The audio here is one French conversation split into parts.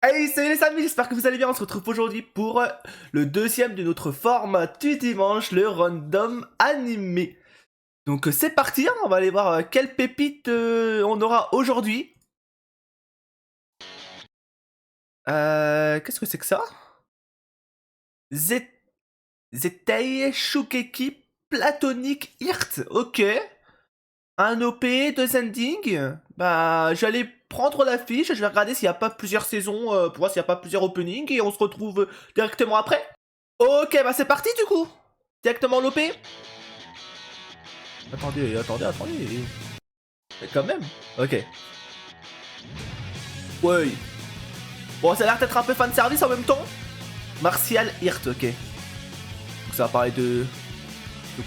Hey, salut les amis, j'espère que vous allez bien. On se retrouve aujourd'hui pour le deuxième de notre format du dimanche, le random animé. Donc c'est parti, hein, on va aller voir quelle pépite on aura aujourd'hui. Qu'est-ce que c'est que ça? Zetei Shukeki Platonic Hirt, ok. Un OP, deux endings. Bah, j'allais prendre la fiche, je vais regarder s'il n'y a pas plusieurs saisons, pour voir s'il n'y a pas plusieurs openings, et on se retrouve directement après. Ok, bah c'est parti du coup. Directement l'OP. Attendez. Mais quand même. Ok. Ouais. Bon, ça a l'air d'être un peu fan service en même temps. Martial Hirt, ok. Donc ça va parler de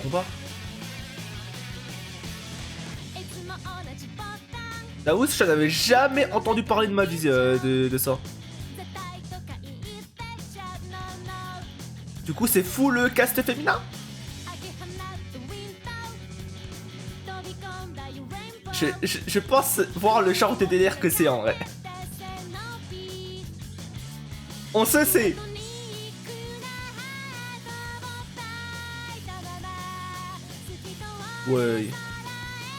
combat. J'avoue, je n'avais jamais entendu parler de ma vie de ça. Du coup, c'est full cast féminin. Je pense voir le genre de délire que c'est en vrai. On se sait. Ouais.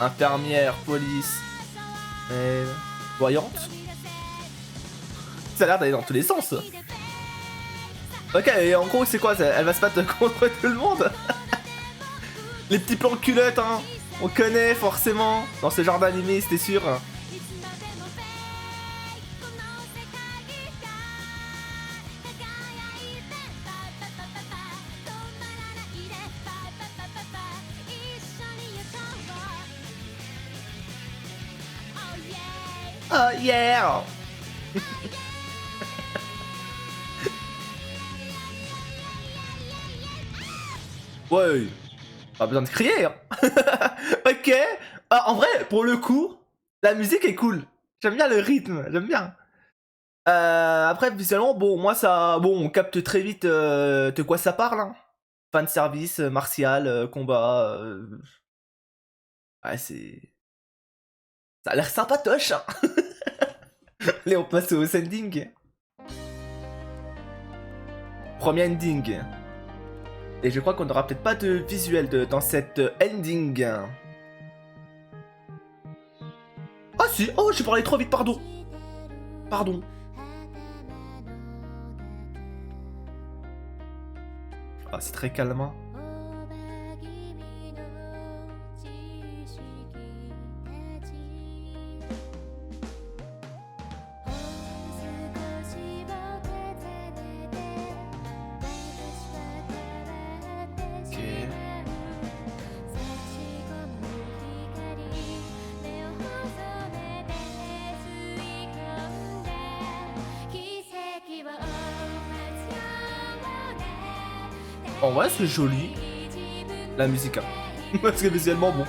Infirmière, police. Voyante. Ça a l'air d'aller dans tous les sens. Ok, et en gros, c'est quoi ça? Elle va se battre contre tout le monde. Les petits plans culottes, hein. On connaît forcément. Dans ce genre d'animé, c'était sûr. Oh yeah. Ouais. Pas besoin de crier. Hein. Ok. Ah, en vrai, pour le coup, la musique est cool. J'aime bien le rythme. J'aime bien. Après, visuellement, bon, moi, ça. Bon, on capte très vite de quoi ça parle. Hein. Fan service, martial, combat. Ouais, c'est. Ça a l'air sympatoche. Hein. Allez, on passe au ending. Premier ending. Et je crois qu'on n'aura peut-être pas de visuel dans cette ending. Ah si, oh j'ai parlé trop vite, pardon. Pardon. Ah c'est très calme. Hein. En vrai, c'est joli. La musique, hein. Parce que visuellement, bon.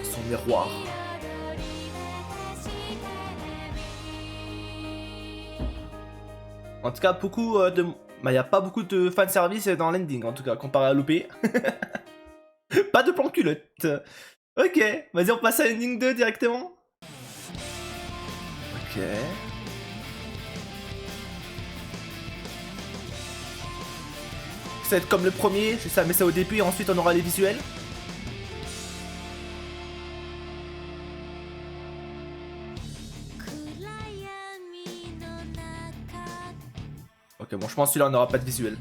Son miroir. En tout cas, beaucoup de... Bah, y a pas beaucoup de fanservice dans l'ending, en tout cas, comparé à l'OP. Pas de plan culotte. Ok, vas-y, on passe à l'ending 2 directement. Ok. Ça va être comme le premier, ça met ça au début et ensuite on aura les visuels. Ok, bon, je pense que celui-là on n'aura pas de visuel.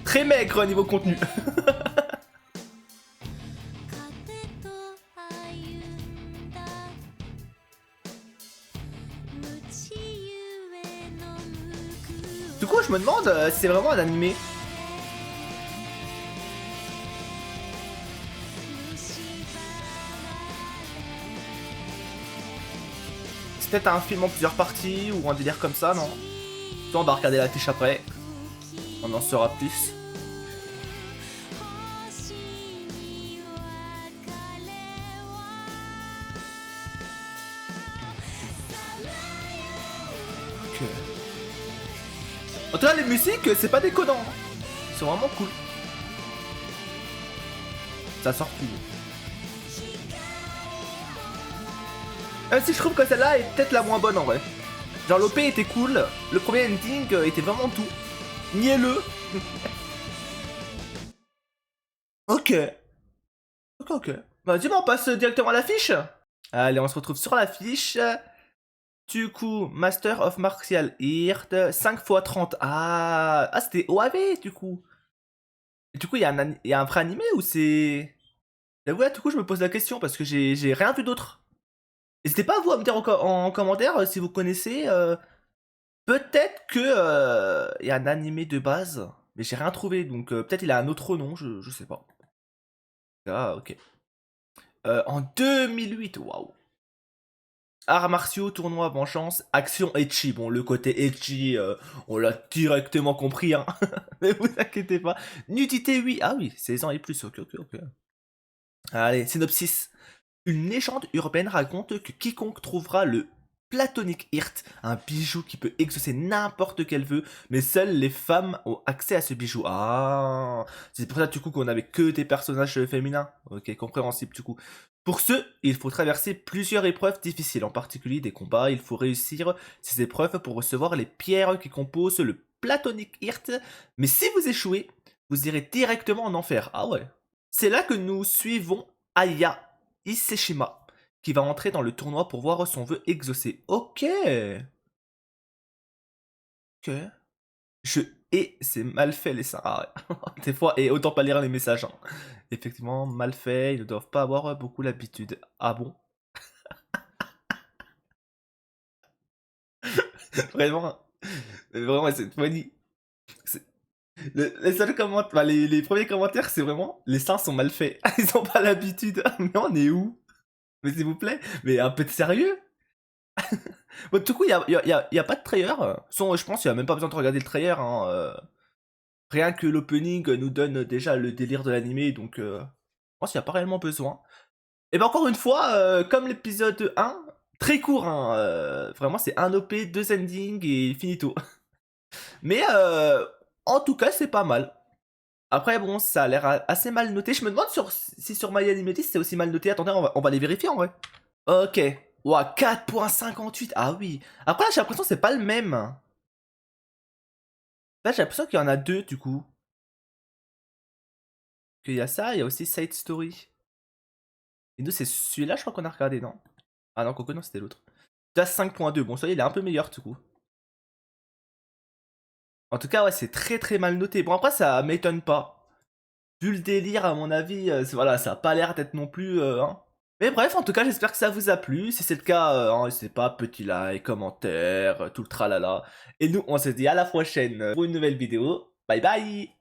Très maigre niveau contenu. Du coup, je me demande si c'est vraiment un animé. C'est peut-être un film en plusieurs parties ou un délire comme ça, non? On va regarder la fiche après. On en saura plus. Ok. En tout cas, les musiques, c'est pas déconnant. Hein. Ils sont vraiment cool. Ça sort plus. Même si je trouve que celle-là est peut-être la moins bonne en vrai. Genre l'OP était cool, le premier ending était vraiment tout. Niez-le. Ok. Ok. Bah dis-moi, on passe directement à l'affiche. Allez, on se retrouve sur l'affiche. Du coup, Master of Martial Art, 5 x 30. Ah, c'était OAV du coup. Et du coup, il y a un vrai animé ou c'est... J'avoue, là, du coup, je me pose la question parce que j'ai rien vu d'autre. N'hésitez pas vous à me dire en commentaire si vous connaissez. Peut-être que il y a un animé de base, mais j'ai rien trouvé, donc peut-être il a un autre nom, je sais pas. Ah, ok. En 2008, waouh. Arts martiaux, tournoi, vengeance, action ecchi. Bon, le côté ecchi, on l'a directement compris, hein. Ne vous inquiétez pas. Nudité, oui. Ah oui, 16 ans et plus. Ok, ok, ok. Allez, synopsis. Une légende urbaine raconte que quiconque trouvera le Platonic Hirt, un bijou qui peut exaucer n'importe quel vœu, mais seules les femmes ont accès à ce bijou. Ah, c'est pour ça du coup qu'on avait que des personnages féminins. Ok, compréhensible du coup. Pour ce, il faut traverser plusieurs épreuves difficiles, en particulier des combats. Il faut réussir ces épreuves pour recevoir les pierres qui composent le Platonic Hirt. Mais si vous échouez, vous irez directement en enfer. Ah ouais. C'est là que nous suivons Aya Iseshima, qui va entrer dans le tournoi pour voir son vœu exaucé. Ok. Ok. Je hais, c'est mal fait les seins. Ah ouais. Des fois, et autant pas lire les messages. Hein. Effectivement, mal fait, ils ne doivent pas avoir beaucoup l'habitude. Ah bon. Vraiment. Vraiment, c'est funny. Les seuls commentaires, enfin, les premiers commentaires, c'est vraiment les seins sont mal faits. Ils ont pas l'habitude. Mais on est où? Mais s'il vous plaît, mais un peu de sérieux. Bon, du coup, y a pas de trailer. Je pense qu'il n'y a même pas besoin de regarder le trailer. Hein. Rien que l'opening nous donne déjà le délire de l'animé, donc je pense qu'il n'y a pas réellement besoin. Et ben encore une fois, comme l'épisode 1, très court. Hein, vraiment, c'est un OP, deux endings et finito. Mais en tout cas, c'est pas mal. Après, bon, ça a l'air assez mal noté. Je me demande si sur My Animatis c'est aussi mal noté. Attendez, on va les vérifier en vrai. Ok. Ouah, 4.58. Ah oui. Après, là, j'ai l'impression que c'est pas le même. Là, j'ai l'impression qu'il y en a deux, du coup. Qu'il y a ça, il y a aussi Side Story. Et nous, c'est celui-là, je crois qu'on a regardé, non? Ah non, Coco, non, c'était l'autre. Déjà 5.2. Bon, celui-là, il est un peu meilleur, du coup. En tout cas, ouais, c'est très très mal noté. Bon, après, ça m'étonne pas. Vu le délire, à mon avis, voilà, ça a pas l'air d'être non plus... hein. Mais bref, en tout cas, j'espère que ça vous a plu. Si c'est le cas, n'hésitez pas, petit like, commentaire, tout le tralala. Et nous, on se dit à la prochaine pour une nouvelle vidéo. Bye bye!